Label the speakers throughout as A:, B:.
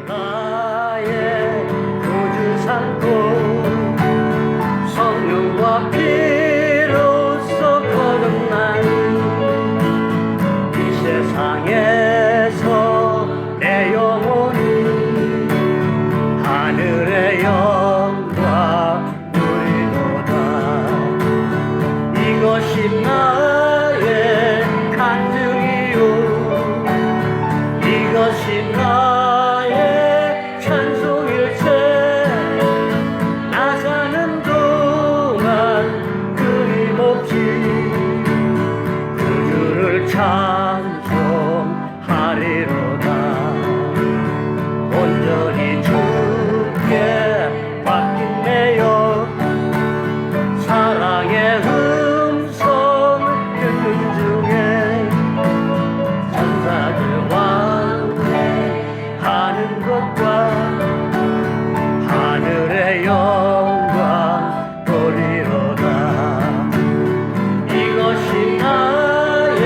A: 나의 구주 삼고 성령과 피로써 거듭난 이 세상에서 내 영혼이 하늘의 영광 누리도다. 이것이 나의 간증이요 이것이 나의 찬송일세. 나 사는 동안 끊임없이 구주를 찬송하리로다. 온전히 주께 맡긴 내 영 사랑의 음성 듣는 중에 천사들 왕래하는 것과 하늘의 영광 보리로다. 이것이 나의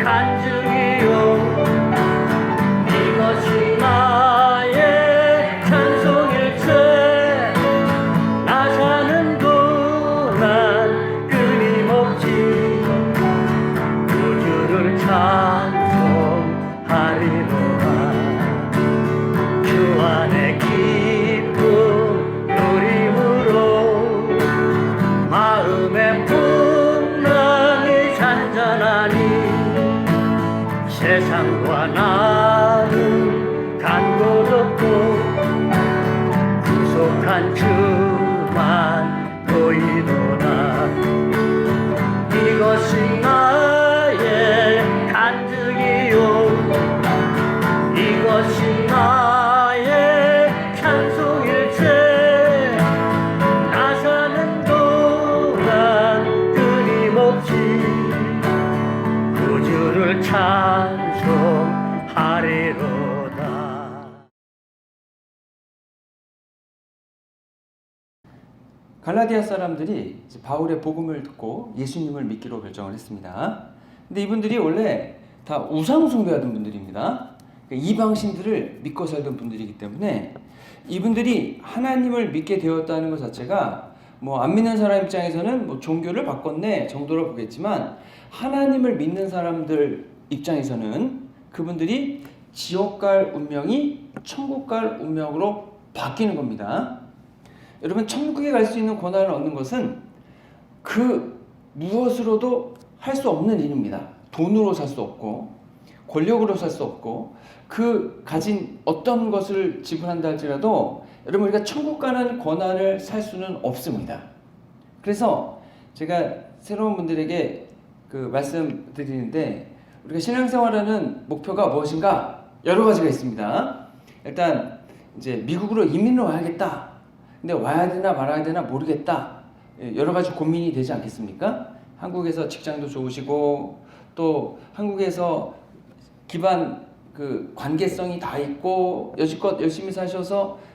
A: 간증이요 이것이 나의 찬송일세. 나 사는 동안 끊임없이 구주를 찬송하리로다. 주 안에 기쁨 누림으로 마음의 풍랑이 잔잔하니 세상과 나는 간 곳 없고 구속한 주만 보이도다. 이것이 나의 간증이요 이것이 나의 찬송일세. 나 사는 동안 끊임없이 구주를 찬송하리로다.
B: 갈라디아 사람들이 이제 바울의 복음을 듣고 예수님을 믿기로 결정을 했습니다. 근데 이분들이 원래 다 우상 숭배하던 분들입니다. 그러니까 이방신들을 믿고 살던 분들이기 때문에 이분들이 하나님을 믿게 되었다는 것 자체가 뭐 안 믿는 사람 입장에서는 뭐 종교를 바꿨네 정도로 보겠지만, 하나님을 믿는 사람들 입장에서는 그분들이 지옥 갈 운명이 천국 갈 운명으로 바뀌는 겁니다. 여러분, 천국에 갈 수 있는 권한을 얻는 것은 그 무엇으로도 할 수 없는 일입니다. 돈으로 살 수 없고 권력으로 살 수 없고 그 가진 어떤 것을 지불한다 할지라도 여러분, 우리가 천국 가는 권한을 살 수는 없습니다. 그래서 제가 새로운 분들에게 그 말씀드리는데, 우리가 신앙생활하는 목표가 무엇인가? 여러 가지가 있습니다. 일단 이제 미국으로 이민을 와야겠다. 근데 와야 되나 말아야 되나 모르겠다. 여러 가지 고민이 되지 않겠습니까? 한국에서 직장도 좋으시고 또 한국에서 기반 그 관계성이 다 있고 여지껏 열심히 사셔서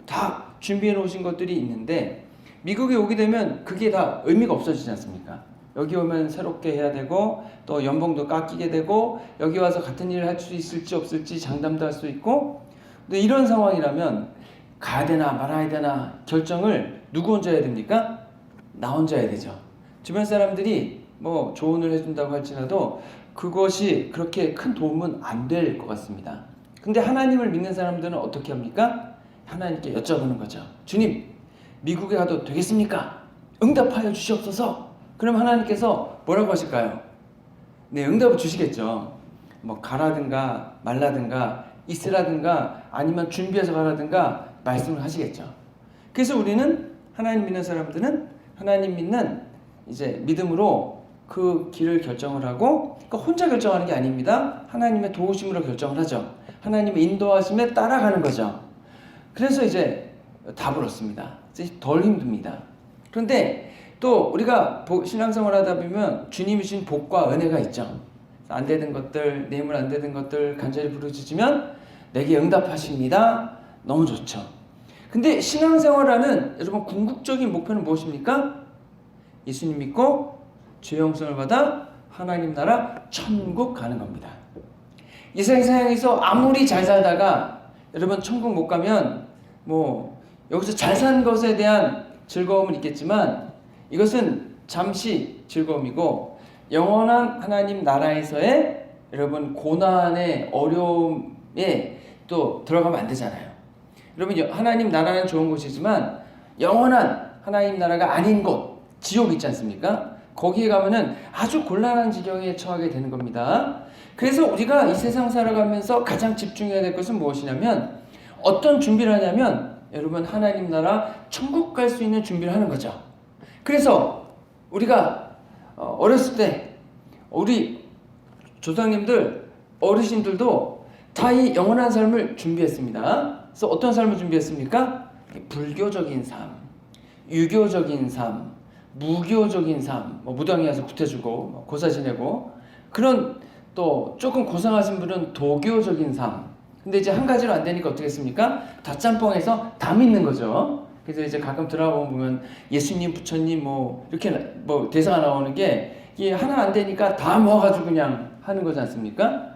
B: 다 준비해 놓으신 것들이 있는데, 미국에 오게 되면 그게 다 의미가 없어지지 않습니까? 여기 오면 새롭게 해야 되고 또 연봉도 깎이게 되고 여기 와서 같은 일을 할 수 있을지 없을지 장담도 할 수 있고, 근데 이런 상황이라면 가야 되나 말아야 되나 결정을 누구 혼자 해야 됩니까? 나 혼자 해야 되죠. 주변 사람들이 뭐 조언을 해준다고 할지라도 그것이 그렇게 큰 도움은 안 될 것 같습니다. 근데 하나님을 믿는 사람들은 어떻게 합니까? 하나님께 여쭤보는 거죠. 주님, 미국에 가도 되겠습니까? 응답하여 주시옵소서. 그럼 하나님께서 뭐라고 하실까요? 네, 응답을 주시겠죠. 뭐 가라든가 말라든가 있으라든가 아니면 준비해서 가라든가 말씀을 하시겠죠. 그래서 우리는 하나님 믿는 사람들은 하나님 믿는 이제 믿음으로 그 길을 결정을 하고, 그러니까 혼자 결정하는 게 아닙니다. 하나님의 도우심으로 결정을 하죠. 하나님의 인도하심에 따라가는 거죠. 그래서 이제 답을 얻습니다. 이제 덜 힘듭니다. 그런데 또 우리가 신앙생활 하다 보면 주님이 주신 복과 은혜가 있죠. 안 되는 것들, 내 힘을 안 되는 것들 간절히 부르짖으면 내게 응답하십니다. 너무 좋죠. 근데 신앙생활하는 여러분 궁극적인 목표는 무엇입니까? 예수님 믿고 죄 용서를 받아 하나님 나라 천국 가는 겁니다. 이 세상에서 아무리 잘 살다가 여러분 천국 못 가면 뭐 여기서 잘 산 것에 대한 즐거움은 있겠지만 이것은 잠시 즐거움이고 영원한 하나님 나라에서의 여러분 고난의 어려움에 또 들어가면 안 되잖아요. 여러분 하나님 나라는 좋은 곳이지만 영원한 하나님 나라가 아닌 곳 지옥 있지 않습니까? 거기에 가면은 아주 곤란한 지경에 처하게 되는 겁니다. 그래서 우리가 이 세상 살아가면서 가장 집중해야 될 것은 무엇이냐면 어떤 준비를 하냐면 여러분 하나님 나라 천국 갈 수 있는 준비를 하는 거죠. 그래서 우리가 어렸을 때 우리 조상님들 어르신들도 다 이 영원한 삶을 준비했습니다. 그래서 어떤 삶을 준비했습니까? 불교적인 삶, 유교적인 삶, 무교적인 삶, 무당에 가서 구태주고 고사 지내고 그런 또 조금 고상하신 분은 도교적인 삶. 근데 이제 한 가지로 안 되니까 어떻게 했습니까? 다 짬뽕해서 다 믿는 거죠. 그래서 이제 가끔 드라마 보면 예수님, 부처님 이렇게 대사가 나오는 게 이게 하나 안 되니까 다 모아가지고 그냥 하는 거지 않습니까?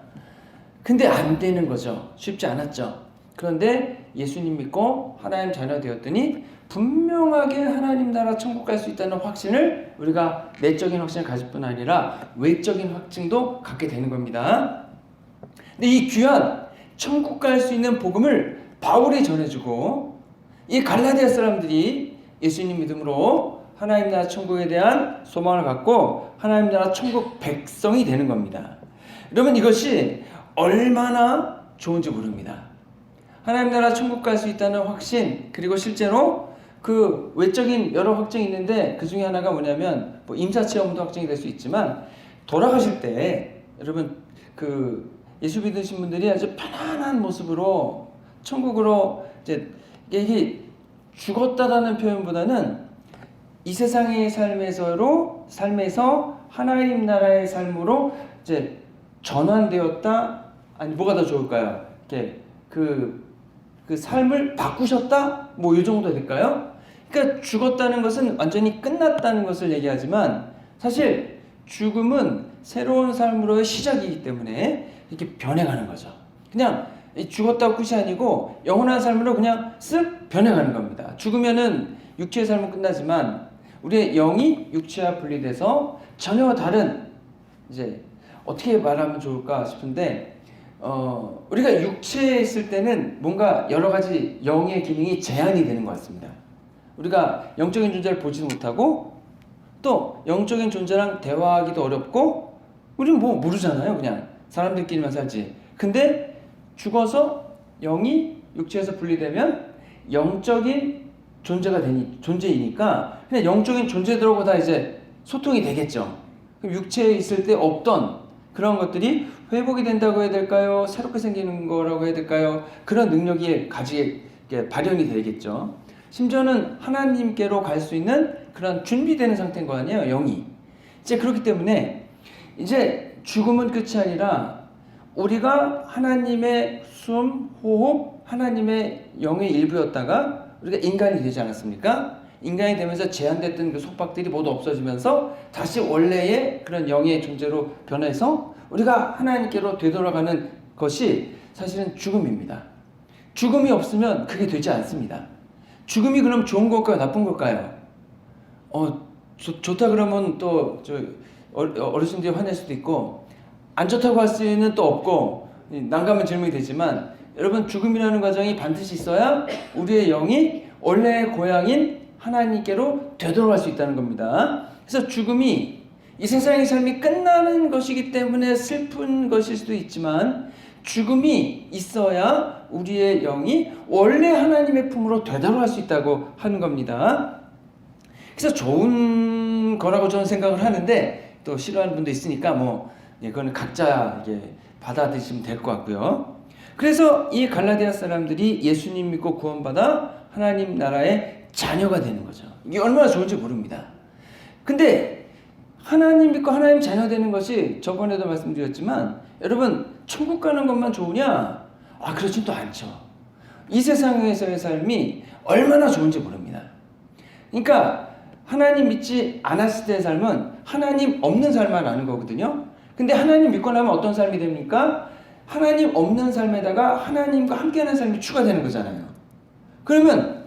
B: 근데 안 되는 거죠. 쉽지 않았죠. 그런데 예수님 믿고 하나님 자녀 되었더니 분명하게 하나님 나라 천국 갈 수 있다는 확신을 우리가 내적인 확신을 가질 뿐 아니라 외적인 확증도 갖게 되는 겁니다. 근데 이 귀한 천국 갈 수 있는 복음을 바울이 전해주고 이 갈라디아 사람들이 예수님 믿음으로 하나님 나라 천국에 대한 소망을 갖고 하나님 나라 천국 백성이 되는 겁니다. 여러분 이것이 얼마나 좋은지 모릅니다. 하나님 나라 천국 갈 수 있다는 확신 그리고 실제로 그 외적인 여러 확증이 있는데 그 중에 하나가 뭐냐면 임사체험도 확증이 될 수 있지만 돌아가실 때 여러분 그 예수 믿으신 분들이 아주 편안한 모습으로 천국으로 이제 이게 죽었다라는 표현보다는 이 세상의 삶에서 하나님 나라의 삶으로 이제 전환되었다. 아니 뭐가 더 좋을까요? 이렇게 그 삶을 바꾸셨다? 이 정도 될까요? 그러니까 죽었다는 것은 완전히 끝났다는 것을 얘기하지만 사실 죽음은 새로운 삶으로의 시작이기 때문에 이렇게 변해가는 거죠. 그냥 죽었다고 끝이 아니고 영원한 삶으로 그냥 쓱 변해가는 겁니다. 죽으면은 육체의 삶은 끝나지만 우리의 영이 육체와 분리돼서 전혀 다른 이제 어떻게 말하면 좋을까 싶은데 우리가 육체에 있을 때는 뭔가 여러 가지 영의 기능이 제한이 되는 것 같습니다. 우리가 영적인 존재를 보지도 못하고 또 영적인 존재랑 대화하기도 어렵고 우리는 모르잖아요. 그냥 사람들끼리만 살지. 근데 죽어서 영이 육체에서 분리되면 영적인 존재이니까 그냥 영적인 존재들하고 다 이제 소통이 되겠죠. 그럼 육체에 있을 때 없던 그런 것들이 회복이 된다고 해야 될까요? 새롭게 생기는 거라고 해야 될까요? 그런 능력이 발현이 되겠죠. 심지어는 하나님께로 갈 수 있는 그런 준비되는 상태인 거 아니에요, 영이. 이제 그렇기 때문에 이제 죽음은 끝이 아니라 우리가 하나님의 숨, 호흡, 하나님의 영의 일부였다가 우리가 인간이 되지 않았습니까? 인간이 되면서 제한됐던 그 속박들이 모두 없어지면서 다시 원래의 그런 영의 존재로 변해서 우리가 하나님께로 되돌아가는 것이 사실은 죽음입니다. 죽음이 없으면 그게 되지 않습니다. 죽음이 그럼 좋은 걸까요? 나쁜 걸까요? 좋다 그러면 또 어르신들이 화낼 수도 있고 안 좋다고 할 수는 또 없고 난감한 질문이 되지만 여러분 죽음이라는 과정이 반드시 있어야 우리의 영이 원래의 고향인 하나님께로 되돌아갈 수 있다는 겁니다. 그래서 죽음이 이 세상의 삶이 끝나는 것이기 때문에 슬픈 것일 수도 있지만 죽음이 있어야 우리의 영이 원래 하나님의 품으로 되돌아갈 수 있다고 하는 겁니다. 그래서 좋은 거라고 저는 생각을 하는데 또 싫어하는 분도 있으니까 그거는 각자 받아들이시면 될 것 같고요. 그래서 이 갈라디아 사람들이 예수님 믿고 구원받아 하나님 나라의 자녀가 되는 거죠. 이게 얼마나 좋은지 모릅니다. 근데 하나님 믿고 하나님 자녀 되는 것이 저번에도 말씀드렸지만 여러분 천국 가는 것만 좋으냐? 그렇진 또 않죠. 이 세상에서의 삶이 얼마나 좋은지 모릅니다. 그러니까 하나님 믿지 않았을 때의 삶은 하나님 없는 삶만 아는 거거든요. 근데 하나님 믿고 나면 어떤 삶이 됩니까? 하나님 없는 삶에다가 하나님과 함께하는 삶이 추가되는 거잖아요. 그러면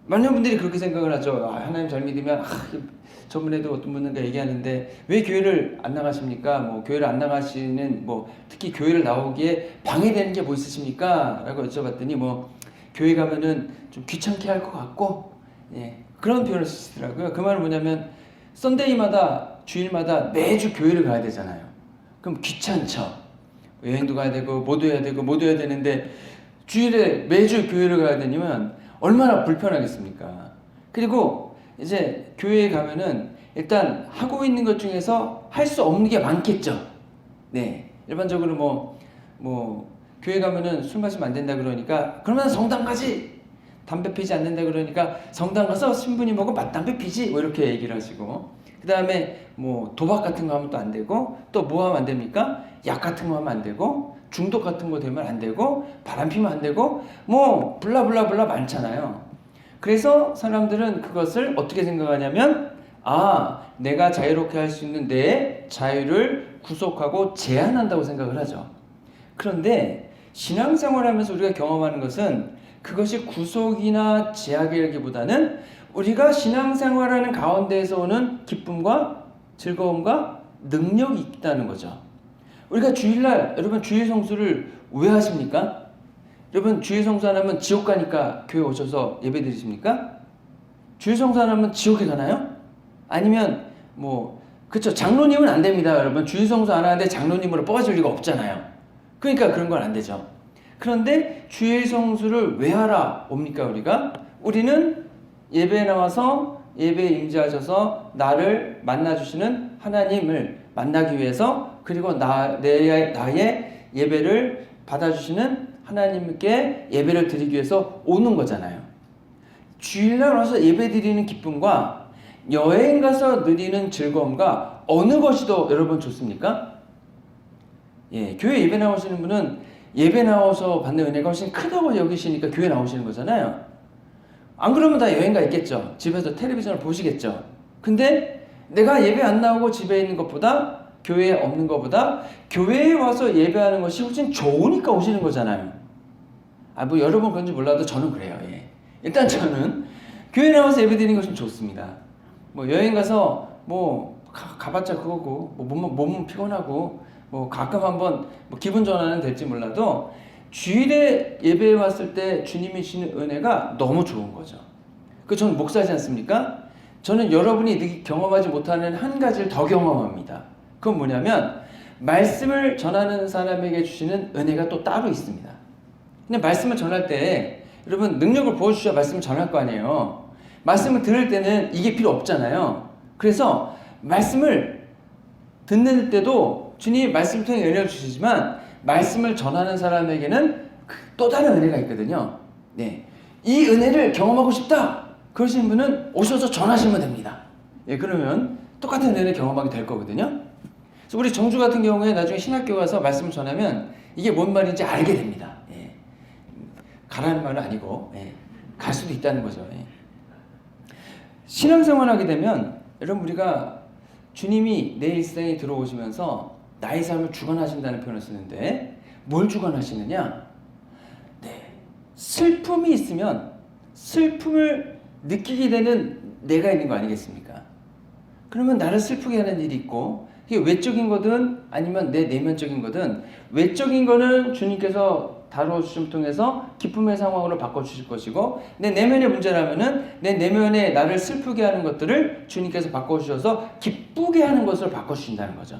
B: 많은 분들이 그렇게 생각을 하죠. 하나님 잘 믿으면 저번에도 어떤 분인가 얘기하는데 왜 교회를 안 나가십니까? 뭐 교회를 안 나가시는 뭐 특히 교회를 나오기에 방해되는 게 뭐 있으십니까? 라고 여쭤봤더니 뭐 교회 가면은 좀 귀찮게 할 것 같고 그런 표현을 쓰시더라고요. 그 말은 뭐냐면 썬데이마다 주일마다 매주 교회를 가야 되잖아요. 그럼 귀찮죠. 여행도 가야 되고 모두 해야 되고 모두 해야 되는데 주일에 매주 교회를 가야 되면 얼마나 불편하겠습니까? 그리고 이제 교회에 가면은 일단 하고 있는 것 중에서 할 수 없는 게 많겠죠. 네, 일반적으로 뭐 교회 가면은 술 마시면 안 된다 그러니까 그러면 성당 가지. 담배 피지 않는다 그러니까 성당 가서 신부님 보고 맞담배 피지. 뭐 이렇게 얘기를 하시고 그 다음에 뭐 도박 같은 거 하면 또 안 되고 또 뭐 하면 안 됩니까? 약 같은 거 하면 안 되고 중독 같은 거 되면 안 되고 바람 피면 안 되고 뭐 블라블라블라 많잖아요. 그래서 사람들은 그것을 어떻게 생각하냐면 내가 자유롭게 할 수 있는 내 자유를 구속하고 제한한다고 생각을 하죠. 그런데 신앙생활하면서 우리가 경험하는 것은 그것이 구속이나 제약이라기보다는 우리가 신앙생활하는 가운데에서 오는 기쁨과 즐거움과 능력이 있다는 거죠. 우리가 주일날 여러분 주일 성수를 왜 하십니까? 여러분 주일 성수 안 하면 지옥 가니까 교회 오셔서 예배 드리십니까? 주일 성수 안 하면 지옥에 가나요? 아니면 그쵸, 장로님은 안 됩니다. 여러분 주일 성수 안 하는데 장로님으로 뽑아줄 리가 없잖아요. 그러니까 그런 건 안 되죠. 그런데 주일 성수를 왜 하라 옵니까? 우리는 예배에 나와서 예배에 임재하셔서 나를 만나주시는 하나님을 만나기 위해서 그리고 나의 예배를 받아주시는 하나님께 예배를 드리기 위해서 오는 거잖아요. 주일날 와서 예배 드리는 기쁨과 여행 가서 누리는 즐거움과 어느 것이 더 여러분 좋습니까? 교회 예배 나오시는 분은 예배 나와서 받는 은혜가 훨씬 크다고 여기시니까 교회 나오시는 거잖아요. 안 그러면 다 여행 가 있겠죠. 집에서 텔레비전을 보시겠죠. 근데 내가 예배 안 나오고 집에 있는 것보다 교회에 없는 것보다 교회에 와서 예배하는 것이 훨씬 좋으니까 오시는 거잖아요. 여러분 그런지 몰라도 저는 그래요. 일단 저는 교회 나와서 예배 드리는 것이 좋습니다. 여행 가서 가봤자 그거고 몸은 피곤하고 가끔 한번 기분 전환은 될지 몰라도 주일에 예배에 왔을 때 주님이 주시는 은혜가 너무 좋은 거죠. 저는 목사지 않습니까? 저는 여러분이 경험하지 못하는 한 가지를 더 경험합니다. 그건 뭐냐면 말씀을 전하는 사람에게 주시는 은혜가 또 따로 있습니다. 근데 말씀을 전할 때 여러분 능력을 보여주셔야 말씀을 전할 거 아니에요. 말씀을 들을 때는 이게 필요 없잖아요. 그래서 말씀을 듣는 때도 주님이 말씀을 통해 은혜를 주시지만 말씀을 전하는 사람에게는 또 다른 은혜가 있거든요. 이 은혜를 경험하고 싶다 그러시는 분은 오셔서 전하시면 됩니다. 그러면 똑같은 은혜를 경험하게 될 거거든요. 그래서 우리 정주 같은 경우에 나중에 신학교 가서 말씀을 전하면 이게 뭔 말인지 알게 됩니다. 가라는 말은 아니고 갈 수도 있다는 거죠. 신앙생활하게 되면 여러분 우리가 주님이 내 일생에 들어오시면서 나의 삶을 주관하신다는 표현을 쓰는데 뭘 주관하시느냐? 슬픔이 있으면 슬픔을 느끼게 되는 내가 있는 거 아니겠습니까? 그러면 나를 슬프게 하는 일이 있고 그게 외적인 거든 아니면 내 내면적인 거든 외적인 거는 주님께서 다뤄주심 통해서 기쁨의 상황으로 바꿔주실 것이고 내 내면의 문제라면은 내 내면에 나를 슬프게 하는 것들을 주님께서 바꿔주셔서 기쁘게 하는 것을 바꿔주신다는 거죠.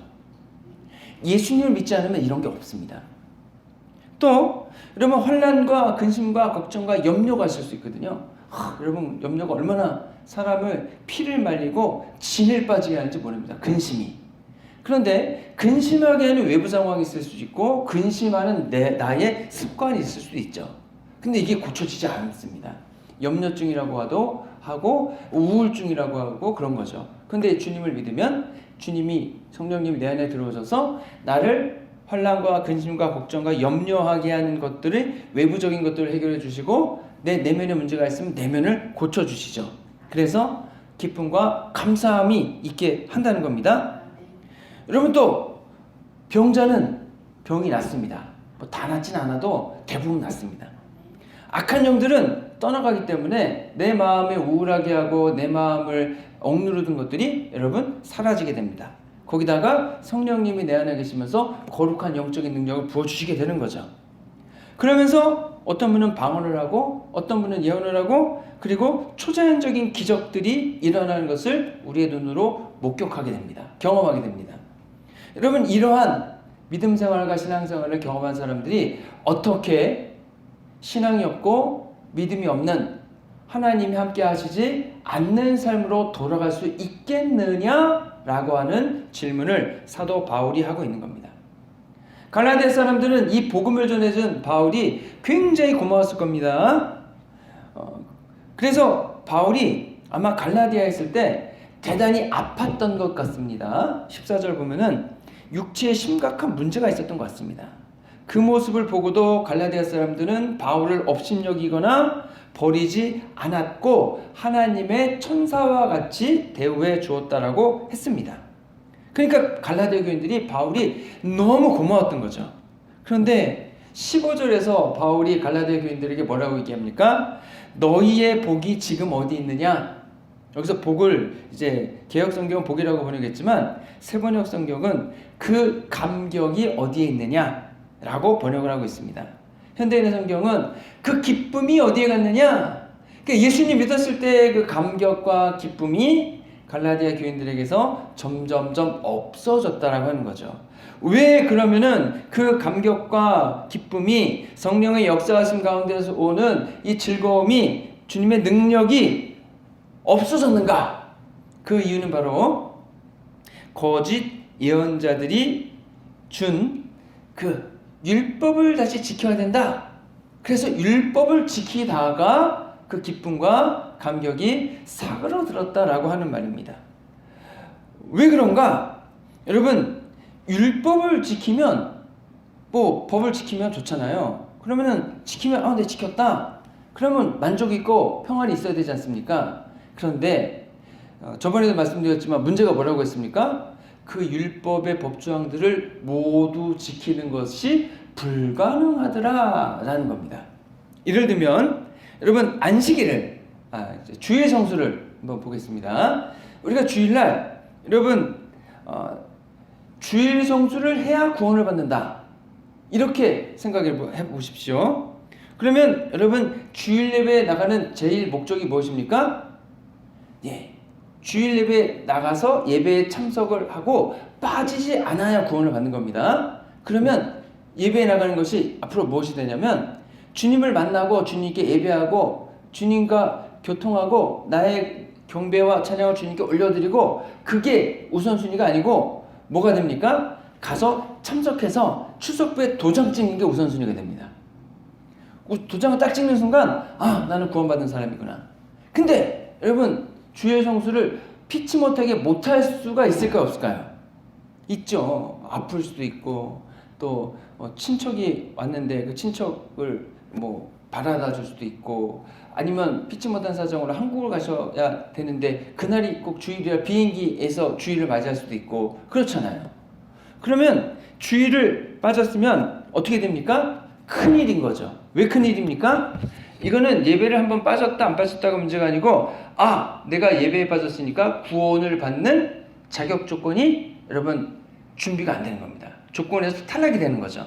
B: 예수님을 믿지 않으면 이런 게 없습니다. 또 여러분 환난과 근심과 걱정과 염려가 있을 수 있거든요. 여러분 염려가 얼마나 사람을 피를 말리고 진을 빠지게 하는지 모릅니다. 근심이. 그런데 근심하게 하는 외부 상황이 있을 수 있고 근심하는 나의 습관이 있을 수도 있죠. 근데 이게 고쳐지지 않습니다. 염려증이라고 하고 우울증이라고 하고 그런 거죠. 근데 주님을 믿으면 주님이 성령님이 내 안에 들어오셔서 나를 환난과 근심과 걱정과 염려하게 하는 것들을 외부적인 것들을 해결해 주시고 내 내면에 문제가 있으면 내면을 고쳐 주시죠. 그래서 기쁨과 감사함이 있게 한다는 겁니다. 여러분 또 병자는 병이 낫습니다. 뭐 다 낫진 않아도 대부분 낫습니다. 악한 영들은 떠나가기 때문에 내 마음에 우울하게 하고 내 마음을 억누르던 것들이 여러분 사라지게 됩니다. 거기다가 성령님이 내 안에 계시면서 거룩한 영적인 능력을 부어주시게 되는 거죠. 그러면서 어떤 분은 방언을 하고 어떤 분은 예언을 하고 그리고 초자연적인 기적들이 일어나는 것을 우리의 눈으로 목격하게 됩니다. 경험하게 됩니다. 여러분, 이러한 믿음 생활과 신앙 생활을 경험한 사람들이 어떻게 신앙이 없고 믿음이 없는 하나님이 함께 하시지 않는 삶으로 돌아갈 수 있겠느냐라고 하는 질문을 사도 바울이 하고 있는 겁니다. 갈라디아 사람들은 이 복음을 전해준 바울이 굉장히 고마웠을 겁니다. 그래서 바울이 아마 갈라디아에 있을 때 대단히 아팠던 것 같습니다. 14절 보면은 육체에 심각한 문제가 있었던 것 같습니다. 그 모습을 보고도 갈라디아 사람들은 바울을 업신여기거나 버리지 않았고 하나님의 천사와 같이 대우해 주었다라고 했습니다. 그러니까 갈라디아 교인들이 바울이 너무 고마웠던 거죠. 그런데 15절에서 바울이 갈라디아 교인들에게 뭐라고 얘기합니까? 너희의 복이 지금 어디 있느냐? 여기서 복을 이제 개역 성경은 복이라고 번역했지만 세번역 성경은 그 감격이 어디에 있느냐라고 번역을 하고 있습니다. 현대인의 성경은 그 기쁨이 어디에 갔느냐? 그러니까 예수님 믿었을 때 그 감격과 기쁨이 갈라디아 교인들에게서 점점점 없어졌다라고 하는 거죠. 왜 그러면은 그 감격과 기쁨이 성령의 역사하심 가운데서 오는 이 즐거움이 주님의 능력이 없어졌는가? 그 이유는 바로 거짓 예언자들이 준 그 율법을 다시 지켜야 된다. 그래서 율법을 지키다가 그 기쁨과 감격이 사그러들었다라고 하는 말입니다. 왜 그런가? 여러분, 율법을 지키면 뭐 법을 지키면 좋잖아요. 그러면은 지키면 내 지켰다. 그러면 만족이 있고 평안이 있어야 되지 않습니까? 그런데 저번에도 말씀드렸지만 문제가 뭐라고 했습니까? 그 율법의 법조항들을 모두 지키는 것이 불가능하더라라는 겁니다. 예를 들면 여러분 안식일을 주일 성수를 한번 보겠습니다. 우리가 주일날 여러분 주일 성수를 해야 구원을 받는다 이렇게 생각해 보십시오. 그러면 여러분 주일 예배에 나가는 제일 목적이 무엇입니까? 주일 예배에 나가서 예배에 참석을 하고 빠지지 않아야 구원을 받는 겁니다. 그러면 예배에 나가는 것이 앞으로 무엇이 되냐면 주님을 만나고 주님께 예배하고 주님과 교통하고 나의 경배와 찬양을 주님께 올려드리고 그게 우선순위가 아니고 뭐가 됩니까? 가서 참석해서 출석부에 도장 찍는 게 우선순위가 됩니다. 도장을 딱 찍는 순간 나는 구원받은 사람이구나. 근데 여러분 주일 성수를 피치 못하게 못할 수가 있을까요? 없을까요? 있죠. 아플 수도 있고 또 친척이 왔는데 그 친척을 바라다 줄 수도 있고 아니면 피치 못한 사정으로 한국을 가셔야 되는데 그날이 꼭 주일이라 비행기에서 주일을 맞이할 수도 있고 그렇잖아요. 그러면 주일을 빠졌으면 어떻게 됩니까? 큰일인 거죠. 왜 큰일입니까? 이거는 예배를 한번 빠졌다 안 빠졌다가 문제가 아니고 내가 예배에 빠졌으니까 구원을 받는 자격 조건이 여러분 준비가 안 되는 겁니다. 조건에서 탈락이 되는 거죠.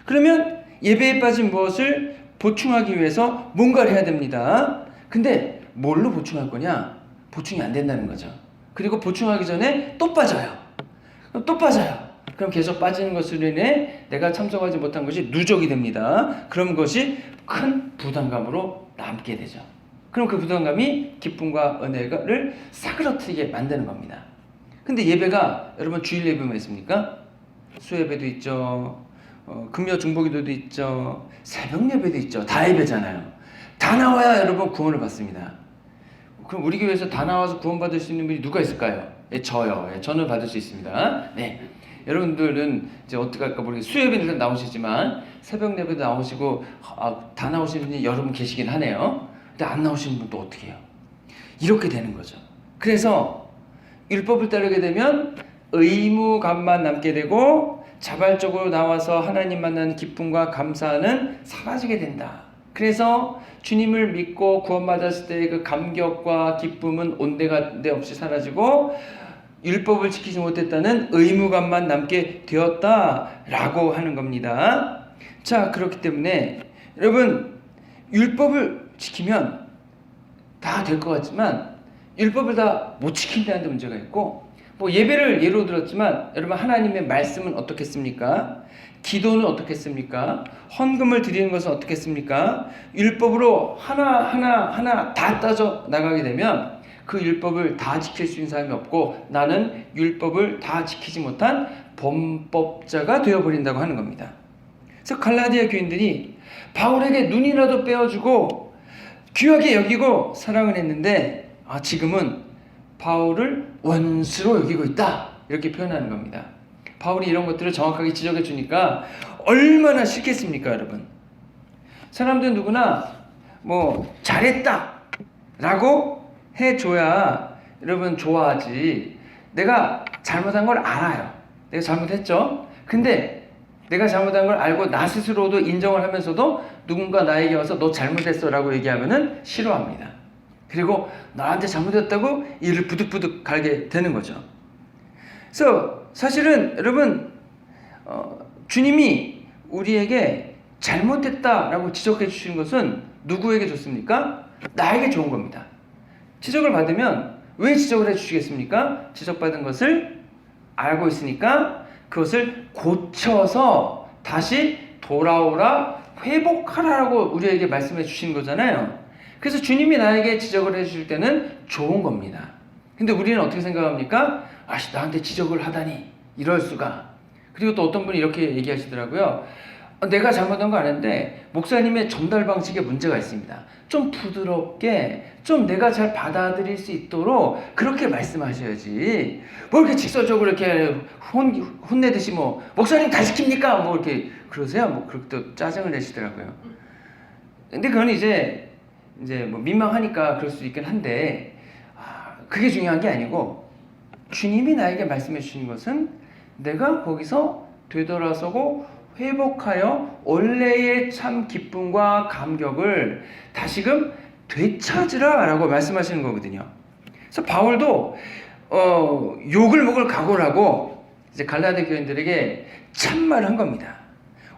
B: 그러면 예배에 빠진 무엇을 보충하기 위해서 뭔가를 해야 됩니다. 근데 뭘로 보충할 거냐? 보충이 안 된다는 거죠. 그리고 보충하기 전에 또 빠져요. 그럼 계속 빠지는 것으로 인해 내가 참석하지 못한 것이 누적이 됩니다. 그런 것이 큰 부담감으로 남게 되죠. 그럼 그 부담감이 기쁨과 은혜를 사그러뜨리게 만드는 겁니다. 근데 예배가 여러분 주일 예배만 있습니까? 수예배도 있죠. 금요 중보기도도 있죠. 새벽 예배도 있죠. 다 예배잖아요. 다 나와야 여러분 구원을 받습니다. 그럼 우리 교회에서 다 나와서 구원받을 수 있는 분이 누가 있을까요? 저요. 저는 받을 수 있습니다. 네. 여러분들은 이제 어떻게 할까 모르겠어요. 수요일에는 나오시지만 새벽 예배도 나오시고 다 나오시는 분이 여러분 계시긴 하네요. 근데 안 나오시는 분도 어떻게 해요? 이렇게 되는 거죠. 그래서 율법을 따르게 되면 의무감만 남게 되고 자발적으로 나와서 하나님 만나는 기쁨과 감사는 사라지게 된다. 그래서 주님을 믿고 구원받았을 때의 그 감격과 기쁨은 온데간데 없이 사라지고 율법을 지키지 못했다는 의무감만 남게 되었다라고 하는 겁니다. 자, 그렇기 때문에 여러분, 율법을 지키면 다 될 것 같지만 율법을 다 못 지킨다는 데 문제가 있고, 뭐 예배를 예로 들었지만 여러분, 하나님의 말씀은 어떻겠습니까? 기도는 어떻겠습니까? 헌금을 드리는 것은 어떻겠습니까? 율법으로 하나 다 따져 나가게 되면 그 율법을 다 지킬 수 있는 사람이 없고 나는 율법을 다 지키지 못한 범법자가 되어버린다고 하는 겁니다. 그래서 갈라디아 교인들이 바울에게 눈이라도 빼어주고 귀하게 여기고 사랑을 했는데 지금은 바울을 원수로 여기고 있다, 이렇게 표현하는 겁니다. 바울이 이런 것들을 정확하게 지적해 주니까 얼마나 싫겠습니까, 여러분? 사람들은 누구나 뭐 잘했다 라고 해줘야 여러분 좋아하지. 내가 잘못한 걸 알아요. 내가 잘못했죠. 근데 내가 잘못한 걸 알고 나 스스로도 인정을 하면서도 누군가 나에게 와서 너 잘못했어 라고 얘기하면은 싫어합니다. 그리고 나한테 잘못했다고 이를 부득부득 갈게 되는 거죠. 그래서 사실은 여러분, 주님이 우리에게 잘못했다라고 지적해 주시는 것은 누구에게 좋습니까? 나에게 좋은 겁니다. 지적을 받으면 왜 지적을 해 주시겠습니까? 지적받은 것을 알고 있으니까 그것을 고쳐서 다시 돌아오라, 회복하라고 우리에게 말씀해 주시는 거잖아요. 그래서 주님이 나에게 지적을 해 주실 때는 좋은 겁니다. 근데 우리는 어떻게 생각합니까? 나한테 지적을 하다니, 이럴 수가. 그리고 또 어떤 분이 이렇게 얘기하시더라고요. 내가 잘못한 거 아는데 목사님의 전달 방식에 문제가 있습니다. 좀 부드럽게, 좀 내가 잘 받아들일 수 있도록 그렇게 말씀하셔야지. 뭐 이렇게 직설적으로 이렇게 혼내듯이 뭐 목사님 다 시킵니까? 뭐 이렇게 그러세요? 뭐 그렇게 또 짜증을 내시더라고요. 근데 그건 이제 뭐 민망하니까 그럴 수 있긴 한데, 그게 중요한 게 아니고 주님이 나에게 말씀해 주신 것은 내가 거기서 되돌아서고 회복하여 원래의 참 기쁨과 감격을 다시금 되찾으라 라고 말씀하시는 거거든요. 그래서 바울도 욕을 먹을 각오를 하고 이제 갈라디아 교인들에게 참말을 한 겁니다.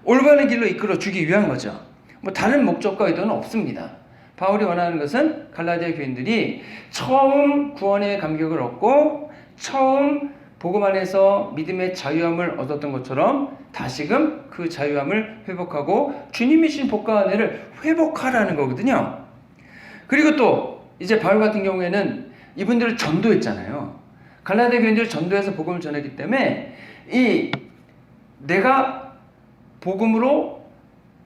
B: 올바른 길로 이끌어 주기 위한 거죠. 뭐 다른 목적과 의도는 없습니다. 바울이 원하는 것은 갈라디아 교인들이 처음 구원의 감격을 얻고 처음 복음 안에서 믿음의 자유함을 얻었던 것처럼 다시금 그 자유함을 회복하고 주님이 주신 복과 은혜를 회복하라는 거거든요. 그리고 또 이제 바울 같은 경우에는 이분들을 전도했잖아요. 갈라디아 교인들을 전도해서 복음을 전했기 때문에 내가 복음으로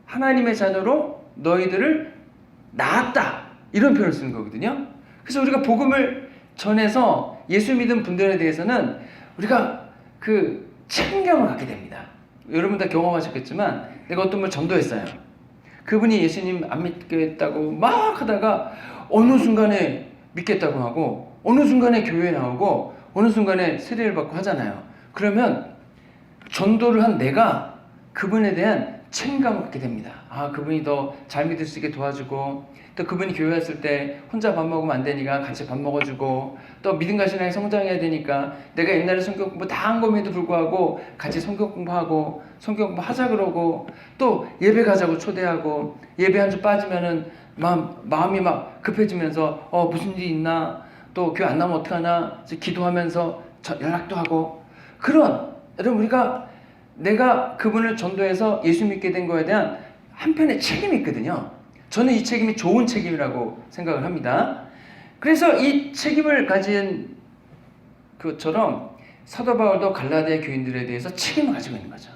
B: 하나님의 자녀로 너희들을 낳았다, 이런 표현을 쓰는 거거든요. 그래서 우리가 복음을 전해서 예수 믿은 분들에 대해서는 우리가 그 책임감을 갖게 됩니다. 여러분 다 경험하셨겠지만 내가 어떤 분을 전도했어요. 그분이 예수님 안 믿겠다고 막 하다가 어느 순간에 믿겠다고 하고 어느 순간에 교회에 나오고 어느 순간에 세례를 받고 하잖아요. 그러면 전도를 한 내가 그분에 대한 책임감을 갖게 됩니다. 그분이 더 잘 믿을 수 있게 도와주고, 또 그분이 교회 왔을 때 혼자 밥 먹으면 안 되니까 같이 밥 먹어주고, 또 믿음과 신앙이 성장해야 되니까 내가 옛날에 성경 공부 다 한 것에도 불구하고 같이 성경 공부하고 성경 공부하자 그러고, 또 예배 가자고 초대하고, 예배 한 주 빠지면은 마음이 막 급해지면서 무슨 일이 있나, 또 교회 안 나오면 어떡하나 기도하면서 연락도 하고, 그런 여러분, 내가 그분을 전도해서 예수 믿게 된 거에 대한 한편의 책임이 있거든요. 저는 이 책임이 좋은 책임이라고 생각을 합니다. 그래서 이 책임을 가진 것처럼 사도 바울도 갈라디아 교인들에 대해서 책임을 가지고 있는 거죠.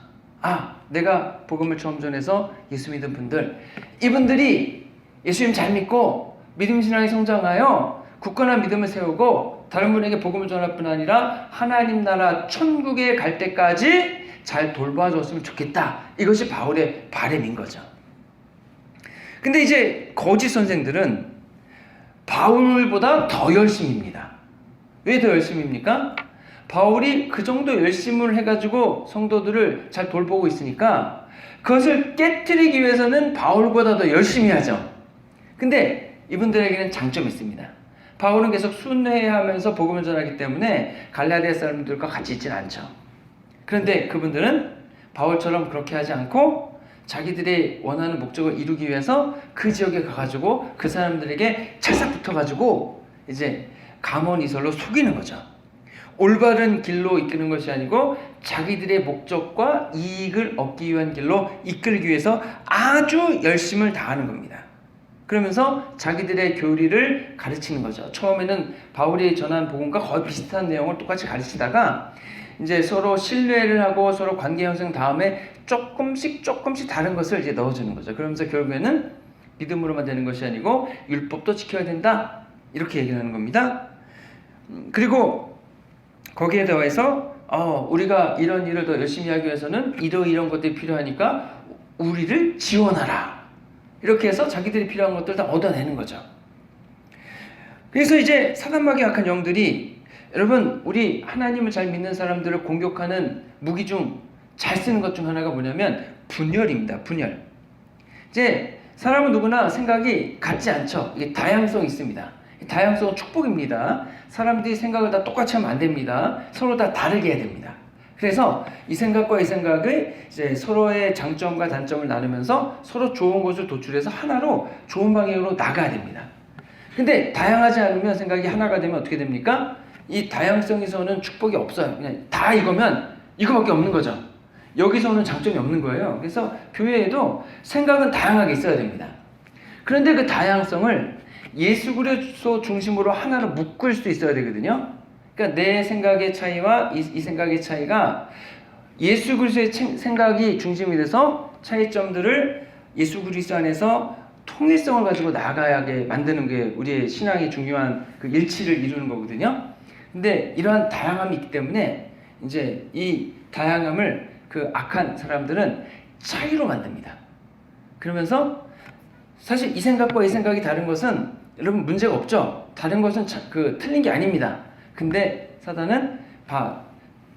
B: 내가 복음을 처음 전해서 예수 믿은 분들, 이분들이 예수님 잘 믿고 믿음 신앙이 성장하여 굳건한 믿음을 세우고 다른 분에게 복음을 전할 뿐 아니라 하나님 나라 천국에 갈 때까지 잘 돌봐줬으면 좋겠다. 이것이 바울의 바람인 거죠. 근데 이제 거짓 선생들은 바울보다 더 열심입니다. 왜 더 열심입니까? 바울이 그 정도 열심을 해가지고 성도들을 잘 돌보고 있으니까 그것을 깨트리기 위해서는 바울보다 더 열심히 하죠. 근데 이분들에게는 장점이 있습니다. 바울은 계속 순회하면서 복음을 전하기 때문에 갈라디아 사람들과 같이 있지는 않죠. 그런데 그분들은 바울처럼 그렇게 하지 않고 자기들이 원하는 목적을 이루기 위해서 그 지역에 가가지고 그 사람들에게 찰싹 붙어가지고 이제 감언이설로 속이는 거죠. 올바른 길로 이끄는 것이 아니고 자기들의 목적과 이익을 얻기 위한 길로 이끌기 위해서 아주 열심을 다하는 겁니다. 그러면서 자기들의 교리를 가르치는 거죠. 처음에는 바울이 전한 복음과 거의 비슷한 내용을 똑같이 가르치다가 이제 서로 신뢰를 하고 서로 관계 형성 다음에 조금씩 다른 것을 이제 넣어주는 거죠. 그러면서 결국에는 믿음으로만 되는 것이 아니고 율법도 지켜야 된다, 이렇게 얘기하는 겁니다. 그리고 거기에 더해서 우리가 이런 일을 더 열심히 하기 위해서는 이런 것들이 필요하니까 우리를 지원하라, 이렇게 해서 자기들이 필요한 것들 다 얻어내는 거죠. 그래서 이제 사단마귀 악한 영들이, 여러분, 우리 하나님을 잘 믿는 사람들을 공격하는 무기 중 잘 쓰는 것 중 하나가 뭐냐면 분열입니다. 분열. 이제 사람은 누구나 생각이 같지 않죠. 이게 다양성이 있습니다. 다양성은 축복입니다. 사람들이 생각을 다 똑같이 하면 안 됩니다. 서로 다 다르게 해야 됩니다. 그래서 이 생각과 이 생각을 이제 서로의 장점과 단점을 나누면서 서로 좋은 것을 도출해서 하나로 좋은 방향으로 나가야 됩니다. 근데 다양하지 않으면 생각이 하나가 되면 어떻게 됩니까? 이 다양성에서는 축복이 없어요. 그냥 다 이거면 이거밖에 없는 거죠. 여기서는 장점이 없는 거예요. 그래서 교회에도 생각은 다양하게 있어야 됩니다. 그런데 그 다양성을 예수 그리스도 중심으로 하나로 묶을 수 있어야 되거든요. 그러니까 내 생각의 차이와 이 생각의 차이가 예수 그리스도의 생각이 중심이 돼서 차이점들을 예수 그리스도 안에서 통일성을 가지고 나가게 만드는 게 우리의 신앙의 중요한 그 일치를 이루는 거거든요. 근데 이러한 다양함이 있기 때문에 이제 이 다양함을 그 악한 사람들은 차이로 만듭니다. 그러면서 사실 이 생각과 이 생각이 다른 것은 여러분 문제가 없죠. 다른 것은 틀린 게 아닙니다. 근데 사단은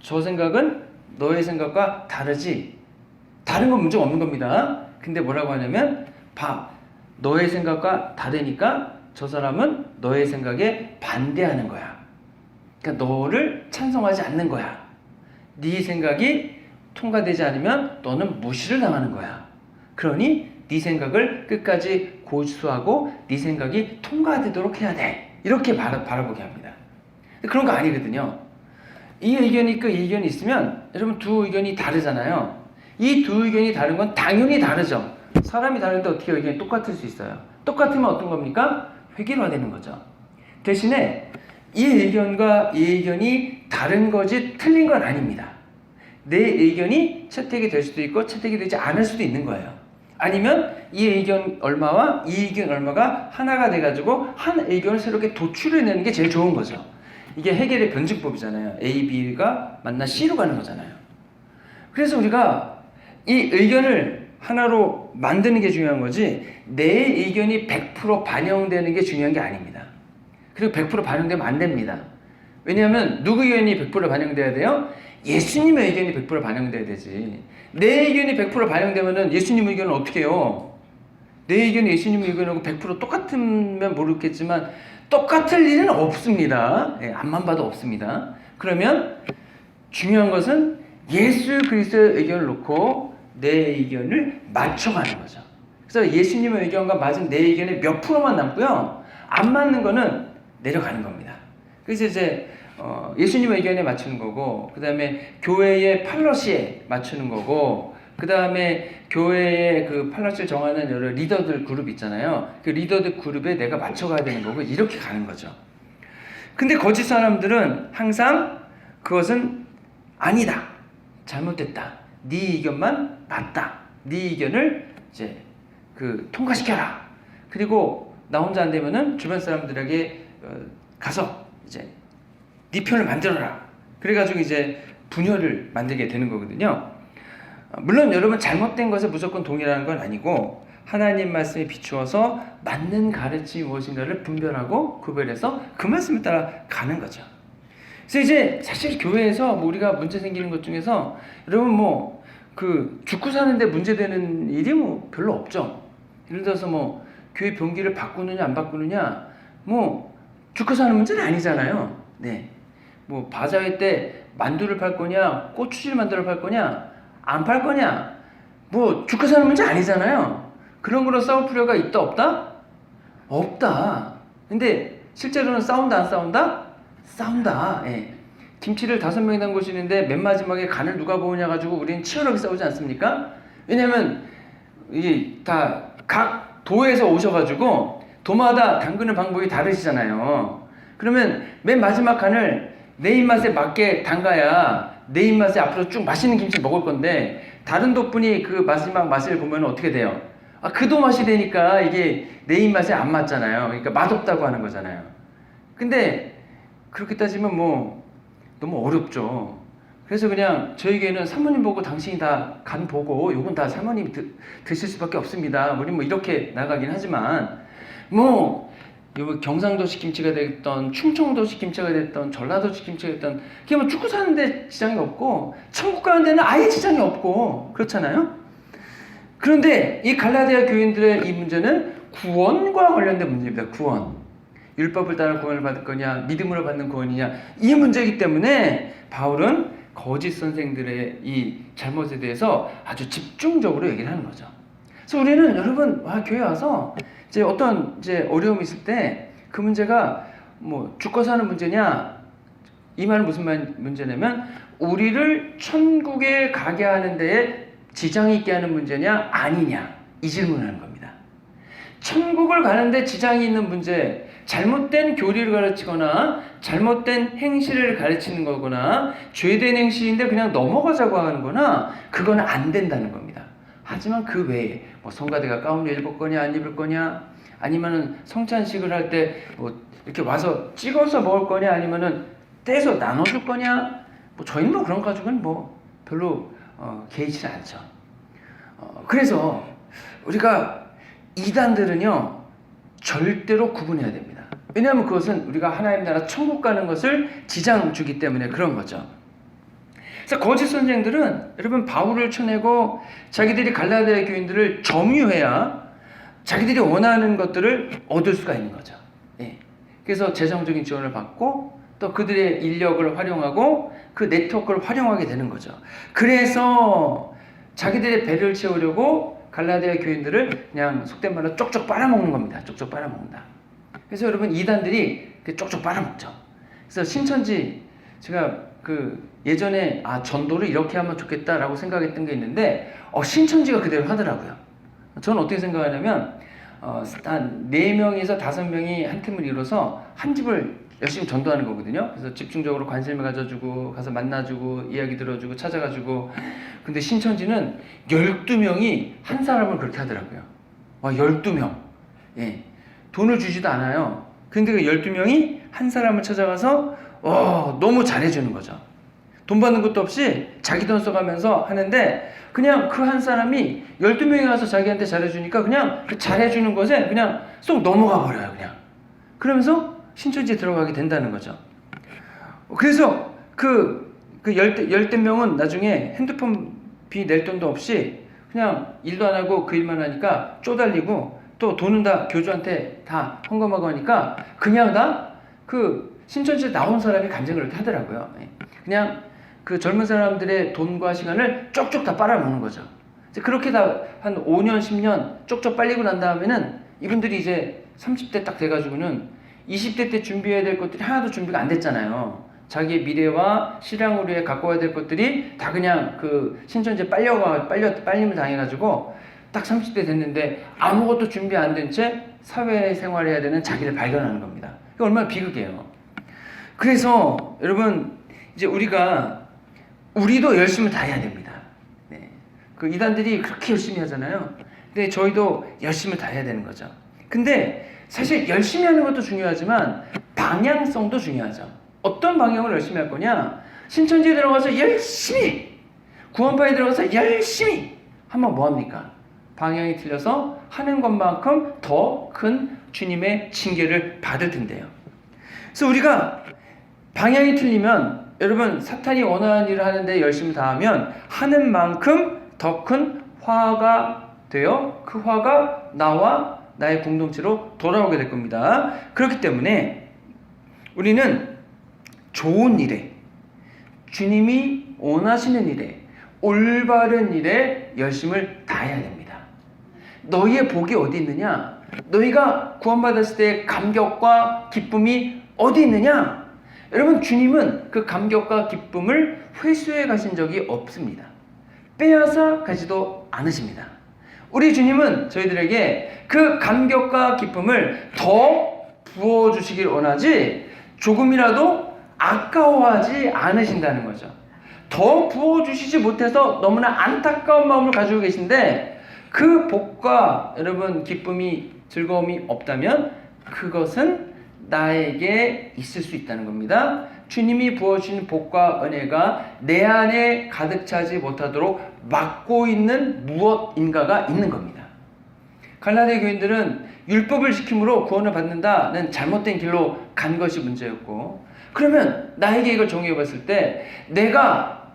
B: 저 생각은 너의 생각과 다르지. 다른 건 문제가 없는 겁니다. 근데 뭐라고 하냐면 너의 생각과 다르니까 저 사람은 너의 생각에 반대하는 거야. 그러니까 너를 찬성하지 않는 거야. 네 생각이 통과되지 않으면 너는 무시를 당하는 거야. 그러니 네 생각을 끝까지 고수하고 네 생각이 통과되도록 해야 돼. 이렇게 바라보게 합니다. 그런 거 아니거든요. 이 의견이 있고 이 의견이 있으면 여러분 두 의견이 다르잖아요. 이 두 의견이 다른 건 당연히 다르죠. 사람이 다른데 어떻게 의견이 똑같을 수 있어요? 똑같으면 어떤 겁니까? 획일화되는 거죠. 대신에 이 의견과 이 의견이 다른 거지 틀린 건 아닙니다. 내 의견이 채택이 될 수도 있고 채택이 되지 않을 수도 있는 거예요. 아니면 이 의견 얼마와 이 의견 얼마가 하나가 돼가지고 한 의견을 새롭게 도출해내는 게 제일 좋은 거죠. 이게 해겔의 변증법이잖아요. A, B가 만나 C로 가는 거잖아요. 그래서 우리가 이 의견을 하나로 만드는 게 중요한 거지 내 의견이 100% 반영되는 게 중요한 게 아닙니다. 그리고 100% 반영되면 안 됩니다. 왜냐하면 누구 의견이 100% 반영돼야 돼요? 예수님의 의견이 100% 반영돼야 되지. 내 의견이 100% 반영되면 예수님 의견은 어떻게 해요? 내 의견이 예수님 의견하고 100% 똑같으면 모르겠지만 똑같을 일은 없습니다. 앞만 봐도 없습니다. 그러면 중요한 것은 예수 그리스도의 의견을 놓고 내 의견을 맞춰가는 거죠. 그래서 예수님의 의견과 맞은 내 의견의 몇 프로만 남고요. 안 맞는 거는 내려가는 겁니다. 그래서 이제 예수님의 의견에 맞추는 거고, 그 다음에 교회의 팔러시에 맞추는 거고, 그 다음에 교회의 그 팔러시를 정하는 여러 리더들 그룹 있잖아요. 그 리더들 그룹에 내가 맞춰가야 되는 거고, 이렇게 가는 거죠. 근데 거짓 사람들은 항상 그것은 아니다, 잘못됐다, 네 의견만 맞다, 네 의견을 이제 통과시켜라. 그리고 나 혼자 안 되면은 주변 사람들에게 가서 이제 네 편을 만들어라. 그래가지고 이제 분열을 만들게 되는 거거든요. 물론 여러분 잘못된 것에 무조건 동의라는 건 아니고 하나님 말씀에 비추어서 맞는 가르침이 무엇인가를 분별하고 구별해서 그 말씀을 따라 가는 거죠. 그래서 이제 사실 교회에서 뭐 우리가 문제 생기는 것 중에서 여러분 뭐 그 죽고 사는데 문제되는 일이 뭐 별로 없죠. 예를 들어서 뭐 교회 병기를 바꾸느냐 안 바꾸느냐 뭐 죽고 사는 문제는 아니잖아요. 네. 뭐 바자회 때 만두를 팔 거냐 고추질 만두를 팔 거냐 안 팔 거냐 뭐 죽고 사는 문제 아니잖아요. 그런 거로 싸울 필요가 있다 없다? 없다. 근데 실제로는 싸운다 안 싸운다? 싸운다. 예. 김치를 5명이 담그시는데 맨 마지막에 간을 누가 보느냐 가지고 우리는 치열하게 싸우지 않습니까? 왜냐면 이게 다 각 도에서 오셔가지고 도마다 담그는 방법이 다르시잖아요. 그러면 맨 마지막 간을 내 입맛에 맞게 담가야 내 입맛에 앞으로 쭉 맛있는 김치 먹을 건데 다른 도분이 그 마지막 맛을 보면 어떻게 돼요? 아, 그 도 맛이 되니까 이게 내 입맛에 안 맞잖아요. 그러니까 맛없다고 하는 거잖아요. 근데 그렇게 따지면 뭐 너무 어렵죠. 그래서 그냥 저에게는 사모님 보고 당신이 다 간 보고 요건 다 사모님이 드실 수밖에 없습니다. 우리 뭐 이렇게 나가긴 하지만 뭐 경상도식 김치가 됐던 충청도식 김치가 됐던 전라도식 김치가 됐던 그게 뭐 죽고 사는데 지장이 없고 천국 가는 데는 아예 지장이 없고 그렇잖아요. 그런데 이 갈라디아 교인들의 이 문제는 구원과 관련된 문제입니다. 구원. 율법을 따라 구원을 받을 거냐 믿음으로 받는 구원이냐 이 문제이기 때문에 바울은 거짓 선생들의 이 잘못에 대해서 아주 집중적으로 얘기를 하는 거죠. 그래서 우리는 여러분 교회 와서 이제 어떤 이제 어려움이 있을 때 그 문제가 뭐 죽고 사는 문제냐 이 말은 무슨 문제냐면 우리를 천국에 가게 하는 데에 지장이 있게 하는 문제냐 아니냐 이 질문을 하는 겁니다. 천국을 가는데 지장이 있는 문제, 잘못된 교리를 가르치거나 잘못된 행실을 가르치는 거거나 죄된 행실인데 그냥 넘어가자고 하는 거나 그거는 안 된다는 겁니다. 하지만 그 외에 뭐 성가대가 가운을 입을 거냐 안 입을 거냐 아니면은 성찬식을 할 때 뭐 이렇게 와서 찍어서 먹을 거냐 아니면은 떼서 나눠줄 거냐 뭐 저희는 뭐 그런 거 가지고는 뭐 별로 개의치 않죠. 그래서 우리가 이단들은요 절대로 구분해야 됩니다. 왜냐하면 그것은 우리가 하나님 나라 천국 가는 것을 지장 주기 때문에 그런 거죠. 그래서 거짓 선생들은 여러분 바울을 쳐내고 자기들이 갈라디아 교인들을 점유해야 자기들이 원하는 것들을 얻을 수가 있는 거죠. 예. 그래서 재정적인 지원을 받고 또 그들의 인력을 활용하고 그 네트워크를 활용하게 되는 거죠. 그래서 자기들의 배를 채우려고 갈라디아 교인들을 그냥 속된 말로 쪽쪽 빨아먹는 겁니다. 쪽쪽 빨아먹는다. 그래서 여러분 이단들이 쪽쪽 빨아먹죠. 그래서 신천지 제가 예전에 전도를 이렇게 하면 좋겠다라고 생각했던 게 있는데 신천지가 그대로 하더라고요. 저는 어떻게 생각하냐면 한 4명에서 5명이 한 팀을 이뤄서 한 집을 열심히 전도하는 거거든요. 그래서 집중적으로 관심을 가져주고 가서 만나주고 이야기 들어주고 찾아가지고 근데 신천지는 12명이 한 사람을 그렇게 하더라고요. 12명. 예. 돈을 주지도 않아요. 근데 그 12명이 한 사람을 찾아가서 너무 잘해주는 거죠. 돈 받는 것도 없이 자기 돈 써가면서 하는데 그냥 그 한 사람이 12명이 가서 자기한테 잘해주니까 그냥 그 잘해주는 것에 그냥 쏙 넘어가 버려요. 그냥. 그러면서 신천지에 들어가게 된다는 거죠. 그래서 그 열댓 명은 나중에 핸드폰비 낼 돈도 없이 그냥 일도 안 하고 그 일만 하니까 쪼달리고 또 돈은 다 교주한테 다 헌금하고 하니까 그냥 다 그 신천지에 나온 사람이 간증을 이렇게 하더라고요. 그냥 그 젊은 사람들의 돈과 시간을 쪽쪽 다 빨아먹는 거죠. 그렇게 다 한 5년, 10년 쪽쪽 빨리고 난 다음에는 이분들이 이제 30대 딱 돼가지고는 20대 때 준비해야 될 것들이 하나도 준비가 안 됐잖아요. 자기의 미래와 신앙으로 위해 갖고 와야 될 것들이 다 그냥 그 신천지에 빨림을 당해가지고 딱 30대 됐는데 아무것도 준비 안 된 채 사회생활해야 되는 자기를 발견하는 겁니다. 이게 얼마나 비극이에요. 그래서 여러분 이제 우리도 열심을 다해야 됩니다. 네. 그 이단들이 그렇게 열심히 하잖아요. 근데 저희도 열심을 다해야 되는 거죠. 근데 사실 열심히 하는 것도 중요하지만 방향성도 중요하죠. 어떤 방향을 열심히 할 거냐? 신천지에 들어가서 열심히 구원파에 들어가서 열심히 하면 뭐합니까? 방향이 틀려서 하는 것만큼 더 큰 주님의 징계를 받을 텐데요. 그래서 우리가 방향이 틀리면 여러분 사탄이 원하는 일을 하는데 열심히 다하면 하는 만큼 더 큰 화가 되어 그 화가 나와 나의 공동체로 돌아오게 될 겁니다. 그렇기 때문에 우리는 좋은 일에, 주님이 원하시는 일에, 올바른 일에 열심을 다해야 됩니다. 너희의 복이 어디 있느냐? 너희가 구원받았을 때의 감격과 기쁨이 어디 있느냐? 여러분, 주님은 그 감격과 기쁨을 회수해 가신 적이 없습니다. 빼앗아 가지도 않으십니다. 우리 주님은 저희들에게 그 감격과 기쁨을 더 부어주시길 원하지 조금이라도 아까워하지 않으신다는 거죠. 더 부어주시지 못해서 너무나 안타까운 마음을 가지고 계신데 그 복과 여러분 기쁨이 즐거움이 없다면 그것은 나에게 있을 수 있다는 겁니다. 주님이 부어주신 복과 은혜가 내 안에 가득 차지 못하도록 막고 있는 무엇인가가 있는 겁니다. 갈라디아 교인들은 율법을 지킴으로 구원을 받는다는 잘못된 길로 간 것이 문제였고, 그러면 나에게 이걸 정의해 봤을 때 내가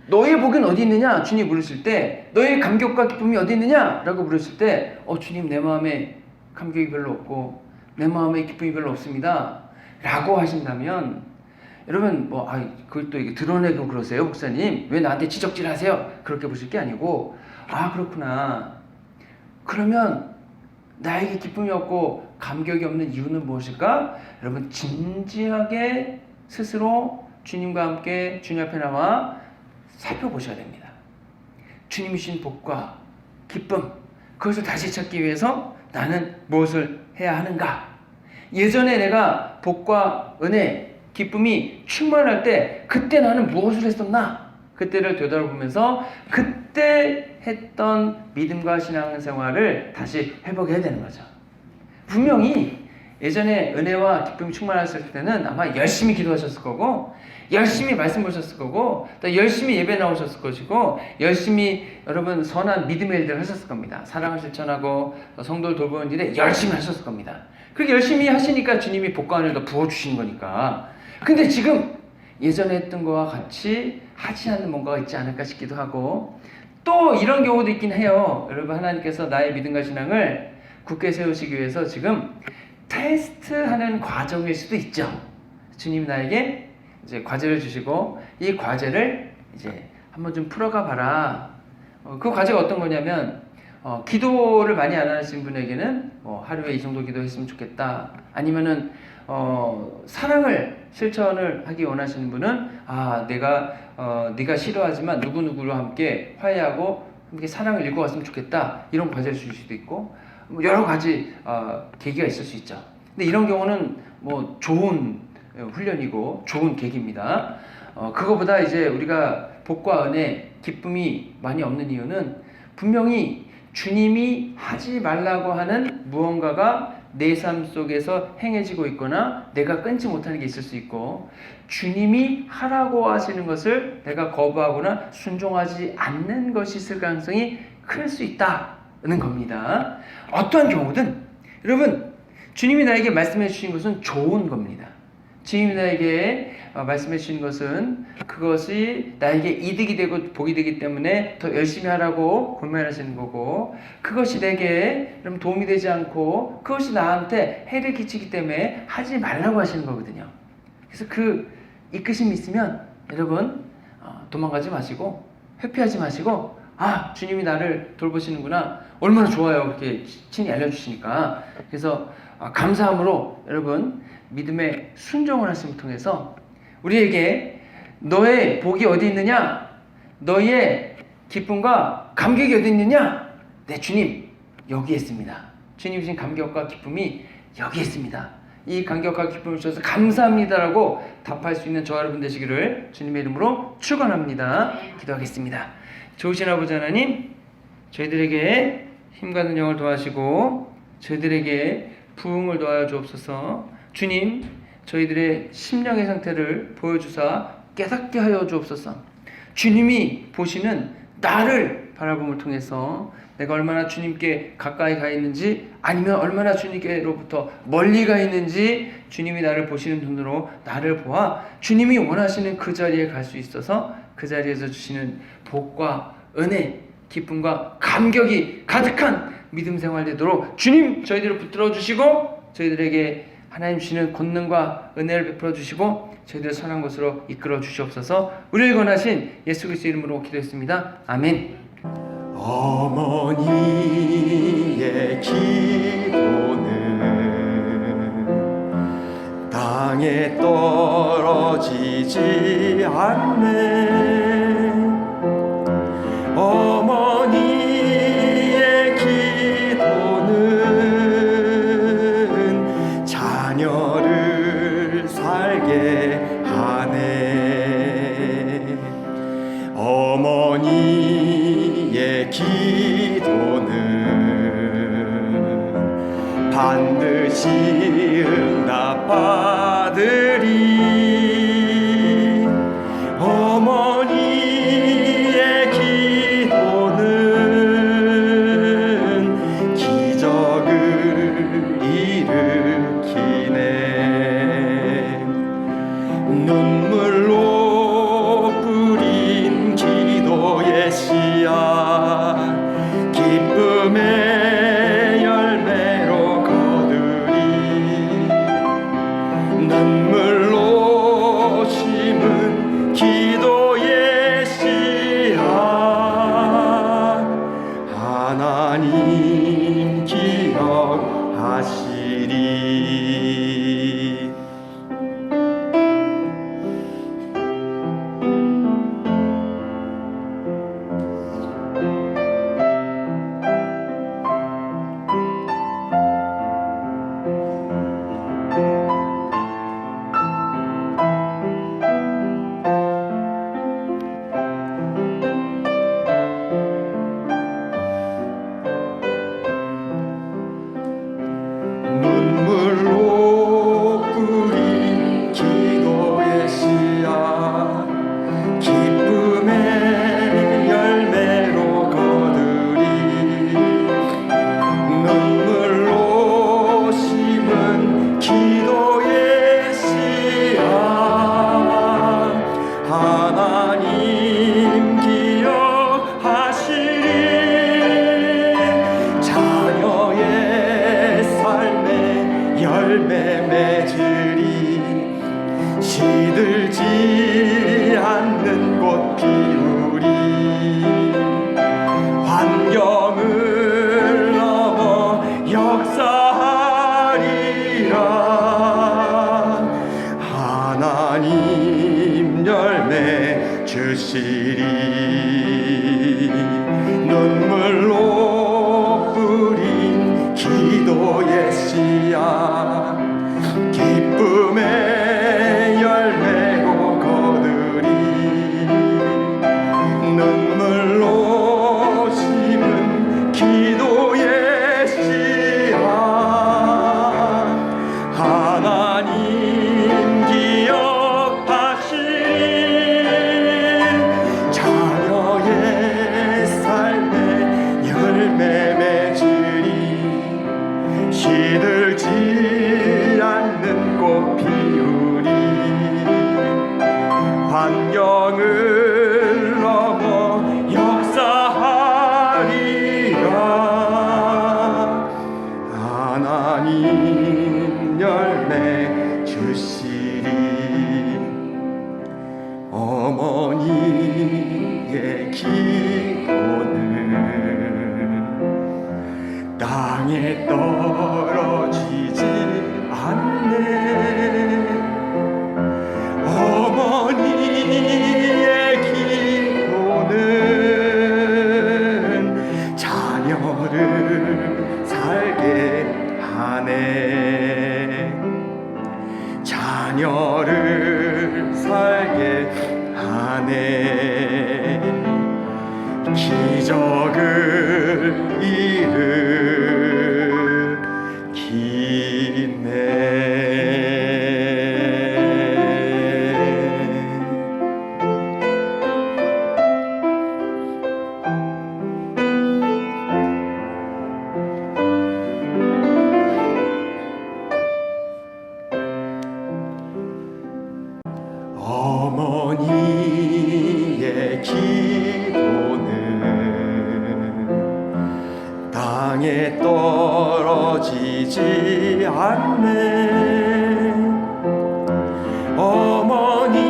B: 너의 복은 어디 있느냐? 주님 물으실 때 너의 감격과 기쁨이 어디 있느냐? 라고 물으실 때 주님 내 마음에 감격이 별로 없고 내 마음에 기쁨이 별로 없습니다 라고 하신다면 여러분 그걸 또 이게 드러내고 그러세요 목사님? 왜 나한테 지적질 하세요? 그렇게 보실 게 아니고 그렇구나. 그러면 나에게 기쁨이 없고 감격이 없는 이유는 무엇일까? 여러분 진지하게 스스로 주님과 함께 주님 앞에 나와 살펴보셔야 됩니다. 주님이 주신 복과 기쁨, 그것을 다시 찾기 위해서 나는 무엇을 해야 하는가? 예전에 내가 복과 은혜, 기쁨이 충만할 때 그때 나는 무엇을 했었나? 그때를 되돌아보면서 그때 했던 믿음과 신앙생활을 다시 회복해야 되는 거죠. 분명히 예전에 은혜와 기쁨이 충만했을 때는 아마 열심히 기도하셨을 거고 열심히 말씀 보셨을 거고 또 열심히 예배 나오셨을 것이고 열심히 여러분 선한 믿음의 일들을 하셨을 겁니다. 사랑을 실천하고 성도를 돌보는 일에 열심히 하셨을 겁니다. 그렇게 열심히 하시니까 주님이 복과 은혜를 더 부어주신 거니까. 근데 지금 예전에 했던 거와 같이 하지 않는 뭔가가 있지 않을까 싶기도 하고 또 이런 경우도 있긴 해요. 여러분, 하나님께서 나의 믿음과 신앙을 굳게 세우시기 위해서 지금 테스트하는 과정일 수도 있죠. 주님 나에게 이제 과제를 주시고 이 과제를 이제 한번 좀 풀어가 봐라. 그 과제가 어떤 거냐면 기도를 많이 안 하시는 분에게는 하루에 이 정도 기도했으면 좋겠다. 아니면은 사랑을 실천을 하기 원하시는 분은 네가 싫어하지만 누구누구와 함께 화해하고 함께 사랑을 읽어왔으면 좋겠다. 이런 과제를 주실 수도 있고 여러 가지 계기가 있을 수 있죠. 근데 이런 경우는 좋은 훈련이고 좋은 계기입니다. 그거보다 이제 우리가 복과 은혜, 기쁨이 많이 없는 이유는 분명히 주님이 하지 말라고 하는 무언가가 내 삶 속에서 행해지고 있거나 내가 끊지 못하는 게 있을 수 있고 주님이 하라고 하시는 것을 내가 거부하거나 순종하지 않는 것이 있을 가능성이 클 수 있다는 겁니다. 어떠한 경우든 여러분 주님이 나에게 말씀해 주신 것은 좋은 겁니다. 주님이 나에게 말씀해 주신 것은 그것이 나에게 이득이 되고 복이 되기 때문에 더 열심히 하라고 권면하시는 거고 그것이 내게 여러분 도움이 되지 않고 그것이 나한테 해를 끼치기 때문에 하지 말라고 하시는 거거든요. 그래서 그 이끄심이 있으면 여러분 도망가지 마시고 회피하지 마시고 주님이 나를 돌보시는구나 얼마나 좋아요 그렇게 친히 알려주시니까. 그래서 감사함으로 여러분 믿음의 순종을 하심을 통해서 우리에게 너의 복이 어디 있느냐? 너의 기쁨과 감격이 어디 있느냐? 내 주님 여기에 있습니다. 주님 주신 감격과 기쁨이 여기에 있습니다. 이 감격과 기쁨을 주셔서 감사합니다라고 답할 수 있는 저와 여러분 되시기를 주님의 이름으로 축원합니다. 기도하겠습니다. 좋으신 아버지 하나님, 저희들에게 힘과 능력을 더하시고 저희들에게 부흥을 더하여 주옵소서. 주님, 저희들의 심령의 상태를 보여주사 깨닫게 하여 주옵소서. 주님이 보시는 나를 바라봄을 통해서 내가 얼마나 주님께 가까이 가 있는지 아니면 얼마나 주님께로부터 멀리 가 있는지 주님이 나를 보시는 눈으로 나를 보아 주님이 원하시는 그 자리에 갈 수 있어서 그 자리에서 주시는 복과 은혜, 기쁨과 감격이 가득한 믿음 생활 되도록 주님 저희들을 붙들어 주시고 저희들에게 하나님 주시는 권능과 은혜를 베풀어 주시고 저희들을 선한 곳으로 이끌어 주시옵소서. 우리를 권하신 예수 그리스도 이름으로 기도했습니다. 아멘.
A: 어머니의 기도는 땅에 떨어지지 않네. 어머니의 기도는 자녀를 살게 하네. 어머니의 기도는 반드시 응답받으리. 어머니의 기도는 기적을 일으키네. 눈물로 뿌린 기도의 씨앗 기쁨의 열매로 거두리. 눈물로 심은 기도의 씨앗 하나님 기억하시리. 눈물로 뿌린 기도의 씨앗 기쁨의 열매로 거두리. 눈물로 심은 기도의 씨앗 하나님 기억하시리. 자녀의 삶에 열매 맺으리. 시들지 않는 꽃 피우리. 환경을 넘어 역사하리라. 하나님 열매 주시리. 눈물로 뿌린 기도의 씨앗 기쁨의 열매로 거두리. 눈물로 심은 기도의 씨앗 하나님 기억하시리. 자녀의 삶에 열매 맺으리. 시들지 않는 꽃 피우리. 환경을 넘어 역사하리라. 하나님 열매 주시리. 어머니의 기도는 땅에 떨어지지 않네. 어머니의 기도는 자녀를 살게 하네. 자녀를 살게 하네. 기적을 일으키네. 않네. 어머니의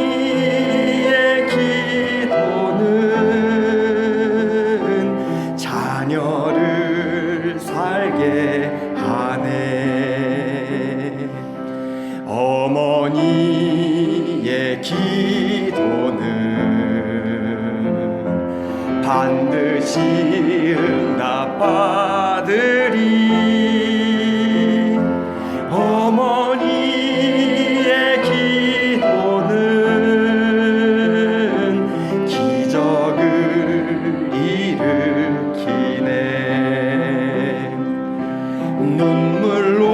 A: 기도는 자녀를 살게 하네. 어머니의 기도는 반드시 응답받으리. 어머니의 기도는 기적을 일으키네. 눈물로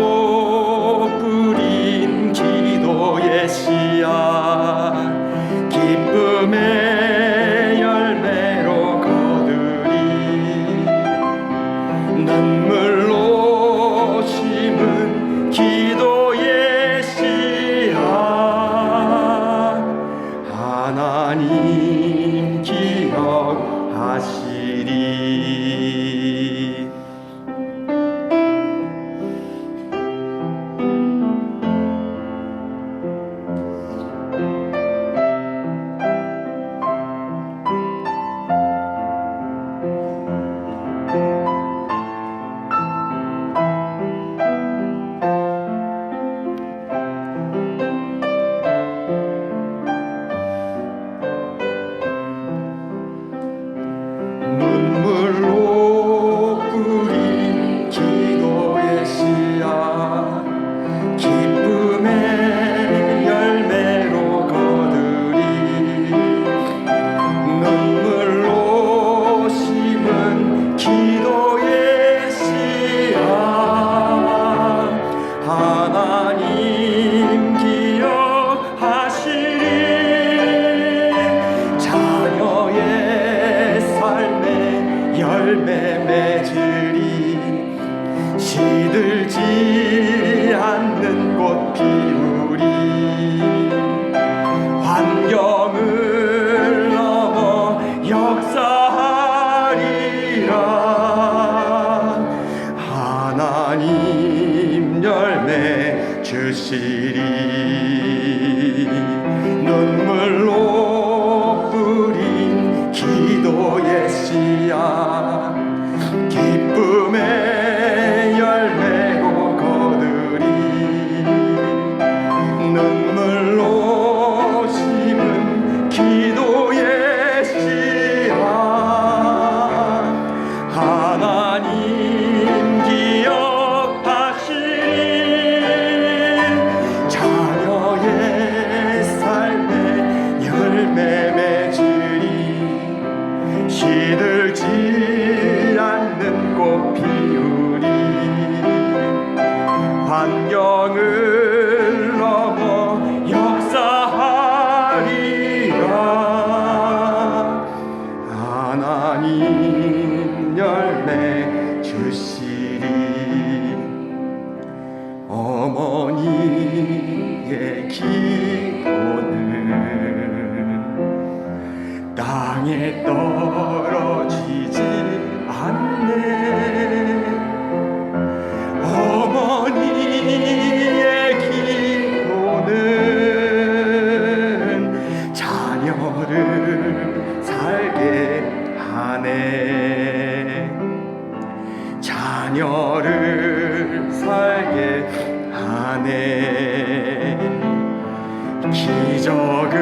A: 뿌린 기도의 씨앗 기쁨의 열매로 거두리. 눈물로 심은 기도의 씨앗 하나님 기억하시리. 눈물로 뿌린 기도의 씨앗 기쁨의 열매로 거두리. 눈물로 심은 기도의 씨앗 하나님 기억하시리. 자녀의 삶에 열매 맺으리. 시들지 않는 꽃 피우리. 환경을 넘어 역사하리라. 하나님 열매 주시리. 눈물로 뿌린 기도의 씨앗 기쁨의 열매로 거두리. 눈물로 심은 기도의 씨앗 하나님 기억하시리. 자녀의 삶에 열매 맺으리. 시들지 않는 꽃 피우리. 환경을 넘어 역사하리라. 하나님 열매 주시리. 어머니의 기도는 땅에 떨어지지 않네. 어머니의 기도는 자녀를 살게 하네. 자녀를 살게 하네. 기적을